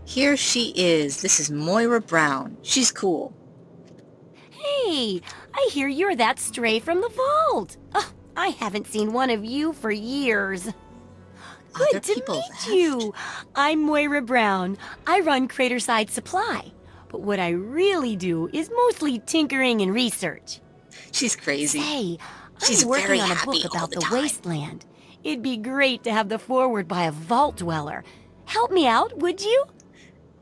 Here she is. This is Moira Brown. She's cool. Hey, I hear you're that stray from the vault. Oh, I haven't seen one of you for years. Other Good to people meet left. you. I'm Moira Brown. I run Craterside Supply. But what I really do is mostly tinkering and research. She's crazy. Say, She's I'm working very on a happy book all about the the time. Wasteland. It'd be great to have the foreword by a vault dweller. Help me out, would you?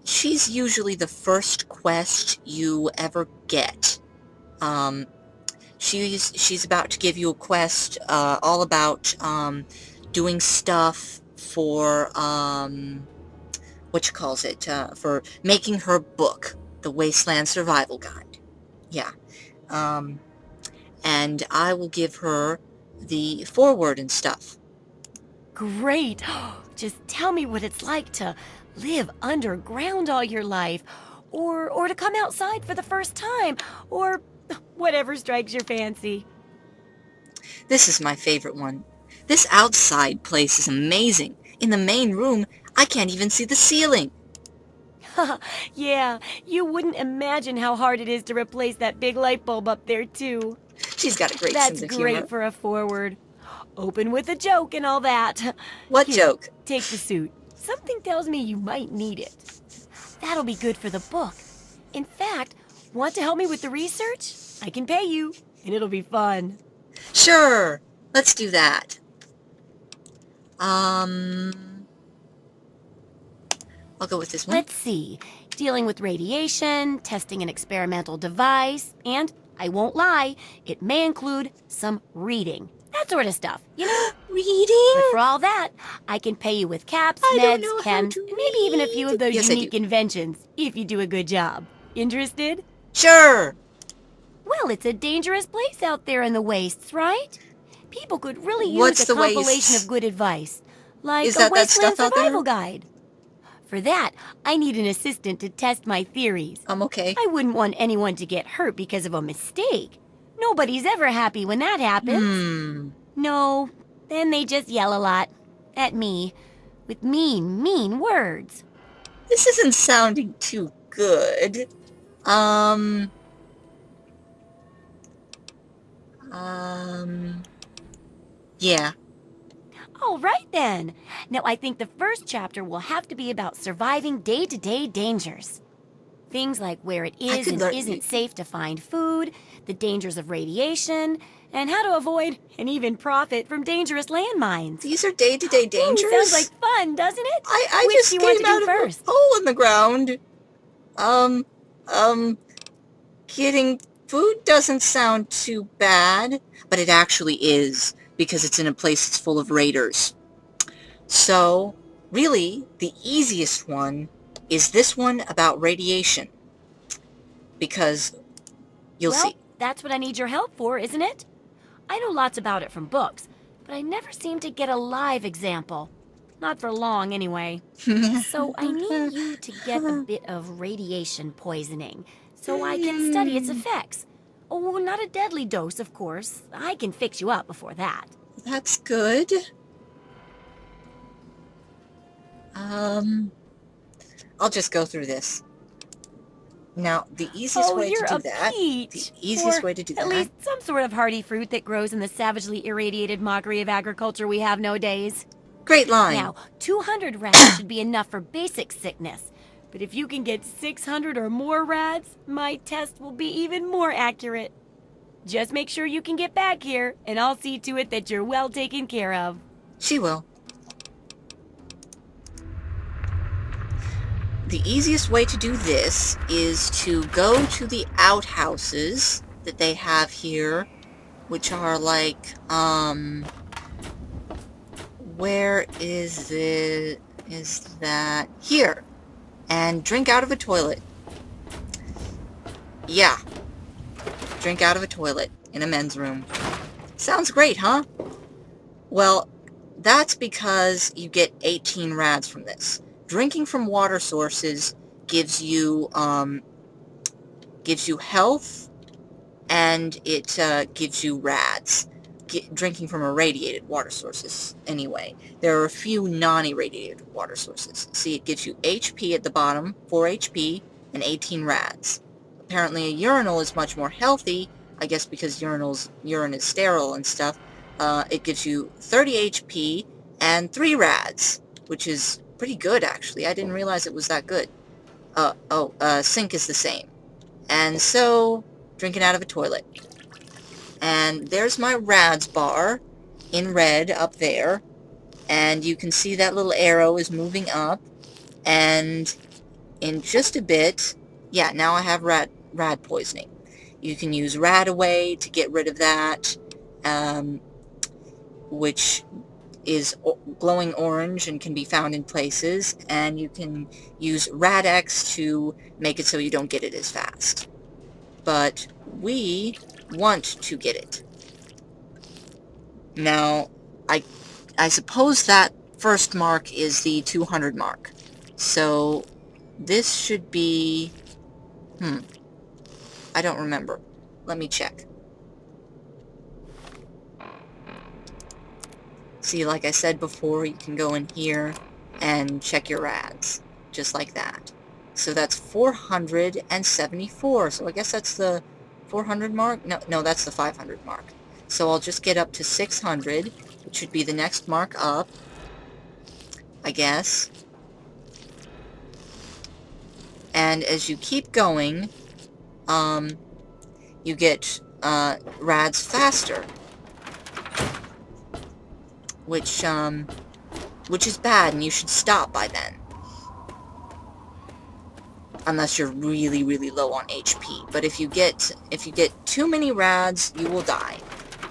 She's usually the first quest you ever get. She's about to give you a quest all about doing stuff for for making her book, The Wasteland Survival Guide. Yeah. And I will give her the foreword and stuff. Great. Just tell me what it's like to live underground all your life, or to come outside for the first time, or whatever strikes your fancy. This is my favorite one. This outside place is amazing. In the main room, I can't even see the ceiling. Yeah, you wouldn't imagine how hard it is to replace that big light bulb up there, too. She's got a great That's sense of great humor. for a forward. Open with a joke and all that. What Here, joke? Take the suit. Something tells me you might need it. That'll be good for the book. In fact, want to help me with the research? I can pay you, and it'll be fun. Sure, let's do that. I'll go with this one. Let's see. Dealing with radiation, testing an experimental device, and, I won't lie, it may include some reading. That sort of stuff, you know? Reading? But for all that, I can pay you with caps, I don't meds, know how chems, to and maybe even a few of those Yes, I unique do. inventions, if you do a good job. Interested? Sure. Well, it's a dangerous place out there in the wastes, right? People could really What's use a the compilation wastes? of good advice, like Is a that Wasteland stuff out there? survival guide. For that, I need an assistant to test my theories. I'm okay. I wouldn't want anyone to get hurt because of a mistake. Nobody's ever happy when that happens. No, then they just yell a lot. At me. With mean words. This isn't sounding too good. Yeah. All right then. Now I think the first chapter will have to be about surviving day-to-day dangers. Things like where it is could and learn- isn't safe to find food, the dangers of radiation, and how to avoid and even profit from dangerous landmines. These are day-to-day dangers? Ooh, sounds like fun, doesn't it? I Which just do you want came to do out of first? a hole in the ground. Getting food doesn't sound too bad, but it actually is, because it's in a place that's full of raiders. So, really, the easiest one is this one about radiation, because you'll Well, see. that's what I need your help for, isn't it? I know lots about it from books, but I never seem to get a live example. Not for long, anyway. So I need you to get a bit of radiation poisoning, so I can study its effects. Oh, not a deadly dose, of course. I can fix you up before that. That's good. I'll just go through this. Now, the easiest way you're to do a that, peach. the easiest Or way to do at that, least some sort of hardy fruit that grows in the savagely irradiated mockery of agriculture we have nowadays. great line. Now, 200 rads should be enough for basic sickness. But if you can get 600 or more rads, my test will be even more accurate. Just make sure you can get back here, and I'll see to it that you're well taken care of. She will. The easiest way to do this is to go to the outhouses that they have here, which are like, where is that? Here. And drink out of a toilet. Yeah. Drink out of a toilet in a men's room. Sounds great, huh? Well, that's because you get 18 rads from this. Drinking from water sources gives you health, and it gives you rads. drinking from irradiated water sources anyway. There are a few non-irradiated water sources. See, it gives you HP at the bottom, 4 HP, and 18 rads. Apparently a urinal is much more healthy, I guess because urine is sterile and stuff. It gives you 30 HP and 3 rads, which is pretty good actually. I didn't realize it was that good. Sink is the same. And so, drinking out of a toilet. And there's my rads bar in red up there. And you can see that little arrow is moving up. And in just a bit, yeah, now I have rad poisoning. You can use Rad-Away to get rid of that, which is glowing orange and can be found in places. And you can use Rad-X to make it so you don't get it as fast. But we want to get it. Now, I suppose that first mark is the 200 mark. So this should be... I don't remember. Let me check. See, like I said before, you can go in here and check your rads. Just like that. So that's 474. So I guess that's the 400 mark? No, that's the 500 mark. So I'll just get up to 600, which should be the next mark up, I guess. And as you keep going, you get rads faster, which is bad, and you should stop by then. Unless you're really, really low on HP. But if you get too many rads, you will die.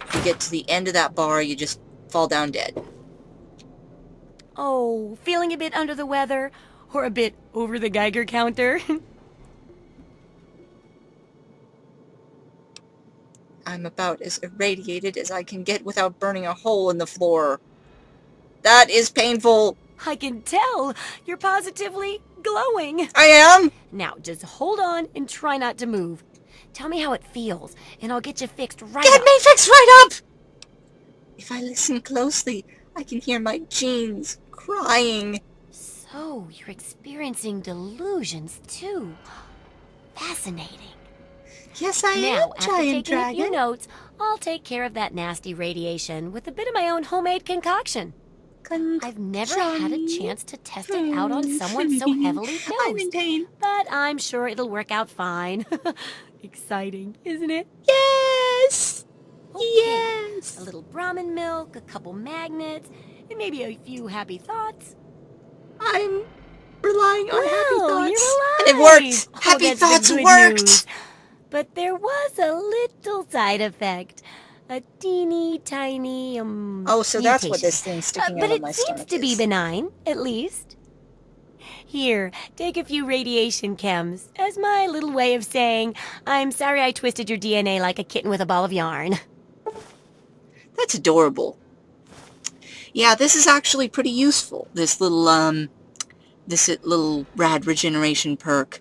If you get to the end of that bar, you just fall down dead. Oh, feeling a bit under the weather? Or a bit over the Geiger counter? I'm about as irradiated as I can get without burning a hole in the floor. That is painful. I can tell. You're positively glowing. I am? Now, just hold on and try not to move. Tell me how it feels, and I'll get you fixed right Get up. me fixed right up! If I listen closely, I can hear my jeans crying. So, you're experiencing delusions, too. Fascinating. Yes, I Now, am, after Giant taking a few Dragon. notes, I'll take care of that nasty radiation with a bit of my own homemade concoction. I've never had a chance to test it out on someone so heavily I'm in dosed, pain. but I'm sure it'll work out fine. Exciting, isn't it? Yes! Okay, Yes! a little Brahmin milk, a couple magnets, and maybe a few happy thoughts. I'm relying on happy Well, thoughts. you're And it alive. worked! Oh, Happy that's the thoughts good worked! news. But there was a little side effect. A teeny tiny, Oh, so that's what mutation. this thing's sticking But out of my it seems stomach to be is. benign, at least. Here, take a few radiation chems as my little way of saying, I'm sorry I twisted your DNA like a kitten with a ball of yarn. That's adorable. Yeah, this is actually pretty useful. This little rad regeneration perk.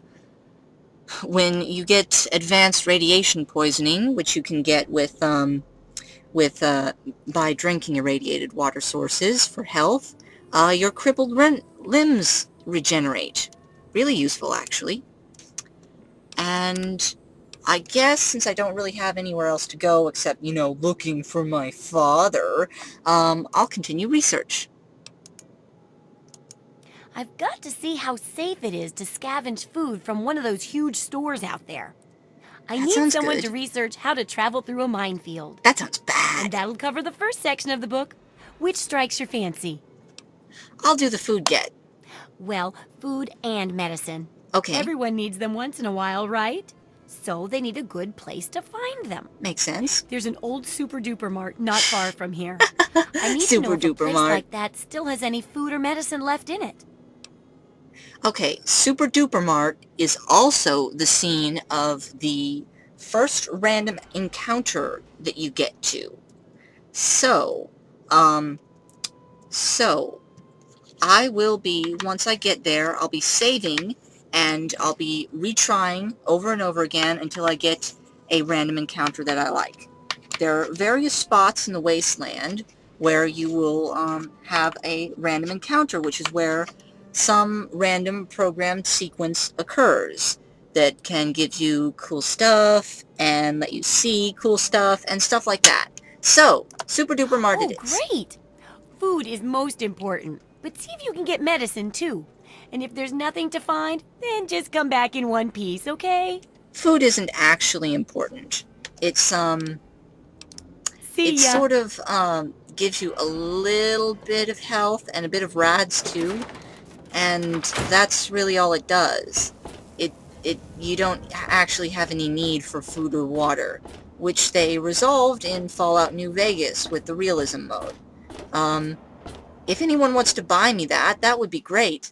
When you get advanced radiation poisoning, which you can get by drinking irradiated water sources for health, your crippled limbs regenerate. Really useful, actually. And I guess since I don't really have anywhere else to go except, looking for my father, I'll continue research. I've got to see how safe it is to scavenge food from one of those huge stores out there. I That need sounds someone good. to research how to travel through a minefield. That sounds And bad. that'll cover the first section of the book. Which strikes your fancy? I'll do the food get. Well, food and medicine. Okay, Everyone needs them once in a while, right? So they need a good place to find them. makes sense. There's an old Super-Duper Mart not far from here. I need to know if a Super-Duper place Mart. like that still has any food or medicine left in it. Okay, Super-Duper Mart is also the scene of the first random encounter that you get to. So I will be, once I get there, I'll be saving and I'll be retrying over and over again until I get a random encounter that I like. There are various spots in the Wasteland where you will have a random encounter, which is where some random programmed sequence occurs that can give you cool stuff and let you see cool stuff and stuff like that. So, Super-Duper Mart Oh, it is. great! Food is most important, but see if you can get medicine too. And if there's nothing to find, then just come back in one piece, okay? Food isn't actually important. It's See it ya. sort of gives you a little bit of health and a bit of rads too, and that's really all it does. You don't actually have any need for food or water, which they resolved in Fallout New Vegas with the realism mode. If anyone wants to buy me that would be great.